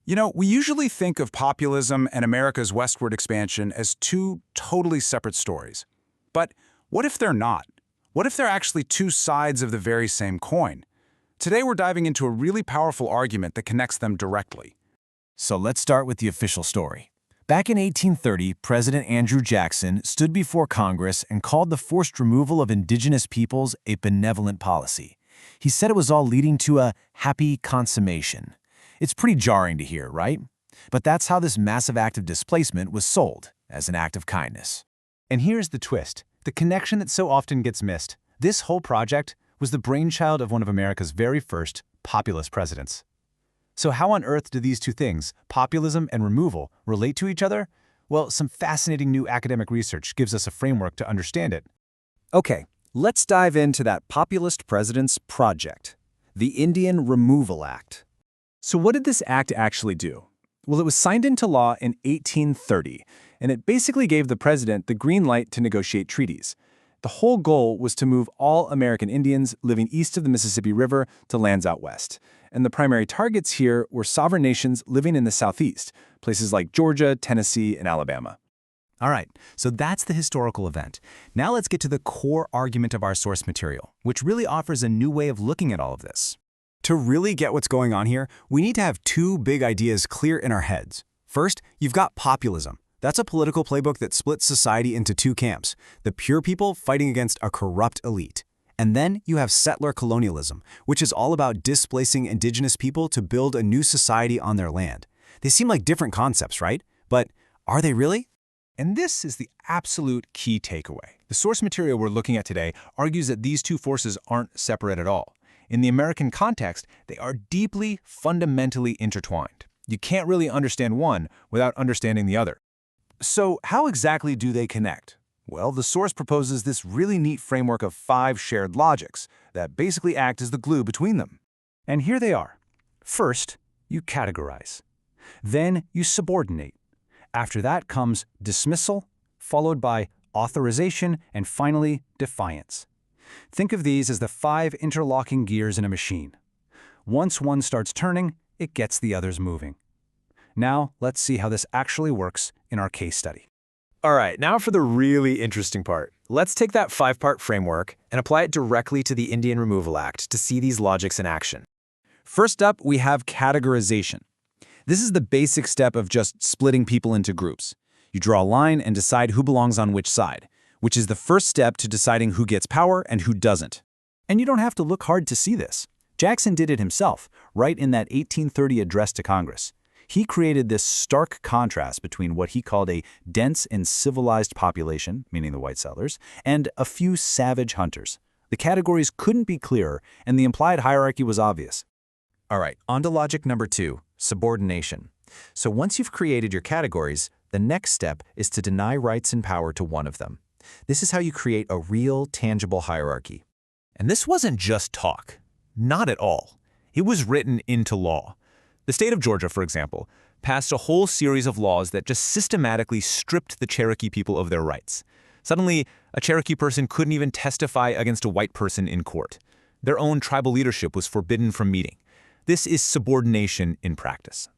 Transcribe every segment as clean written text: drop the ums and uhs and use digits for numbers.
You know, we usually think of populism and America's westward expansion as two totally separate stories. But what if they're not? What if they're actually two sides of the very same coin? Today we're diving into a really powerful argument that connects them directly. So let's start with the official story. Back in 1830, President Andrew Jackson stood before Congress and called the forced removal of indigenous peoples a benevolent policy. He said it was all leading to a happy consummation. It's pretty jarring to hear, right? But that's how this massive act of displacement was sold, as an act of kindness. And here's the twist, the connection that so often gets missed. This whole project was the brainchild of one of America's very first populist presidents. So how on earth do these two things, populism and removal, relate to each other? Well, some fascinating new academic research gives us a framework to understand it. Okay, let's dive into that populist president's project, the Indian Removal Act. So what did this act actually do? Well, it was signed into law in 1830, and it basically gave the president the green light to negotiate treaties. The whole goal was to move all American Indians living east of the Mississippi River to lands out west. And the primary targets here were sovereign nations living in the southeast, places like Georgia, Tennessee, and Alabama. All right, so that's the historical event. Now let's get to the core argument of our source material, which really offers a new way of looking at all of this. To really get what's going on here, we need to have two big ideas clear in our heads. First, you've got populism. That's a political playbook that splits society into two camps, the pure people fighting against a corrupt elite. And then you have settler colonialism, which is all about displacing indigenous people to build a new society on their land. They seem like different concepts, right? But are they really? And this is the absolute key takeaway. The source material we're looking at today argues that these two forces aren't separate at all. In the American context, they are deeply, fundamentally intertwined. You can't really understand one without understanding the other. So how exactly do they connect? Well, the source proposes this really neat framework of 5 shared logics that basically act as the glue between them. And here they are. First, you categorize. Then you subordinate. After that comes dismissal, followed by authorization, and finally, defiance. Think of these as the 5 interlocking gears in a machine. Once one starts turning, it gets the others moving. Now, let's see how this actually works in our case study. All right, now for the really interesting part. Let's take that 5-part framework and apply it directly to the Indian Removal Act to see these logics in action. First up, we have categorization. This is the basic step of just splitting people into groups. You draw a line and decide who belongs on which side, which is the first step to deciding who gets power and who doesn't. And you don't have to look hard to see this. Jackson did it himself, right in that 1830 address to Congress. He created this stark contrast between what he called a dense and civilized population, meaning the white settlers, and a few savage hunters. The categories couldn't be clearer, and the implied hierarchy was obvious. All right, on to logic number 2, subordination. So once you've created your categories, the next step is to deny rights and power to one of them. This is how you create a real, tangible hierarchy. And this wasn't just talk. Not at all. It was written into law. The state of Georgia, for example, passed a whole series of laws that just systematically stripped the Cherokee people of their rights. Suddenly, a Cherokee person couldn't even testify against a white person in court. Their own tribal leadership was forbidden from meeting. This is subordination in practice.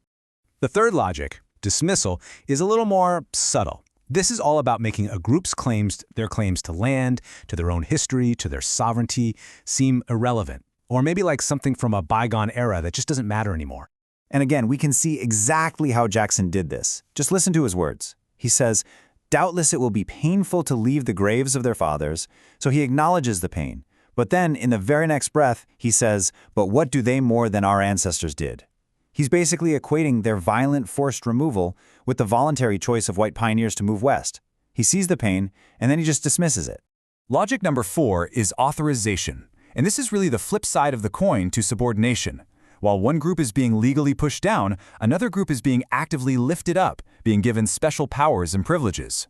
The third logic, dismissal, is a little more subtle. This is all about making a group's claims, their claims to land, to their own history, to their sovereignty, seem irrelevant, or maybe like something from a bygone era that just doesn't matter anymore. And again, we can see exactly how Jackson did this. Just listen to his words. He says, "Doubtless it will be painful to leave the graves of their fathers," so he acknowledges the pain. But then, in the very next breath, he says, "But what do they more than our ancestors did?" He's basically equating their violent forced removal with the voluntary choice of white pioneers to move west. He sees the pain, and then he just dismisses it. Logic number 4 is authorization. And this is really the flip side of the coin to subordination. While one group is being legally pushed down, another group is being actively lifted up, being given special powers and privileges.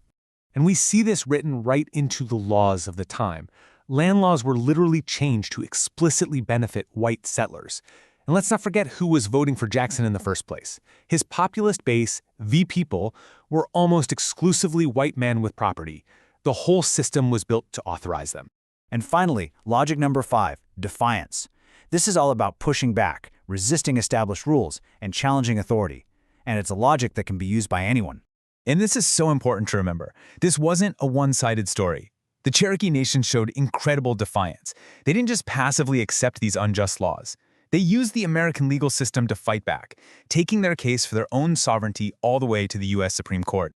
And we see this written right into the laws of the time. Land laws were literally changed to explicitly benefit white settlers. And let's not forget who was voting for Jackson in the first place. His populist base, the people, were almost exclusively white men with property. The whole system was built to authorize them. And finally, logic number 5, defiance. This is all about pushing back, resisting established rules, and challenging authority. And it's a logic that can be used by anyone. And this is so important to remember. This wasn't a one-sided story. The Cherokee Nation showed incredible defiance. They didn't just passively accept these unjust laws. They used the American legal system to fight back, taking their case for their own sovereignty all the way to the U.S. Supreme Court.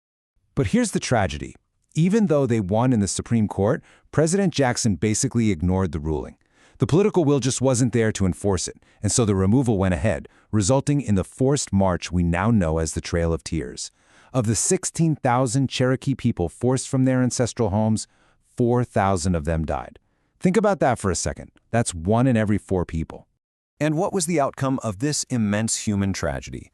But here's the tragedy. Even though they won in the Supreme Court, President Jackson basically ignored the ruling. The political will just wasn't there to enforce it, and so the removal went ahead, resulting in the forced march we now know as the Trail of Tears. Of the 16,000 Cherokee people forced from their ancestral homes, 4,000 of them died. Think about that for a second. That's 1 in every 4 people. And what was the outcome of this immense human tragedy?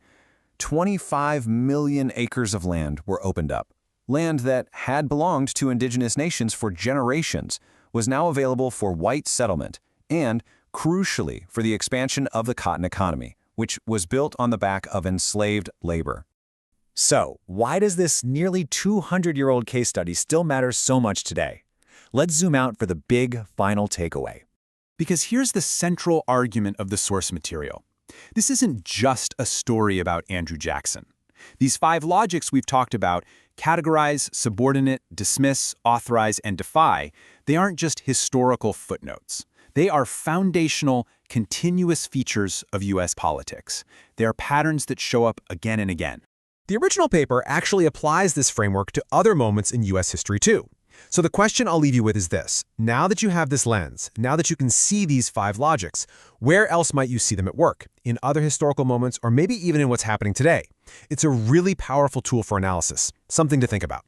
25 million acres of land were opened up. Land that had belonged to indigenous nations for generations was now available for white settlement and, crucially, for the expansion of the cotton economy, which was built on the back of enslaved labor. So, why does this nearly 200-year-old case study still matter so much today? Let's zoom out for the big final takeaway. Because here's the central argument of the source material. This isn't just a story about Andrew Jackson. These 5 logics we've talked about, categorize, subordinate, dismiss, authorize, and defy, they aren't just historical footnotes. They are foundational, continuous features of U.S. politics. They are patterns that show up again and again. The original paper actually applies this framework to other moments in U.S. history too. So the question I'll leave you with is this. Now that you have this lens, now that you can see these 5 logics, where else might you see them at work? In other historical moments, or maybe even in what's happening today? It's a really powerful tool for analysis, something to think about.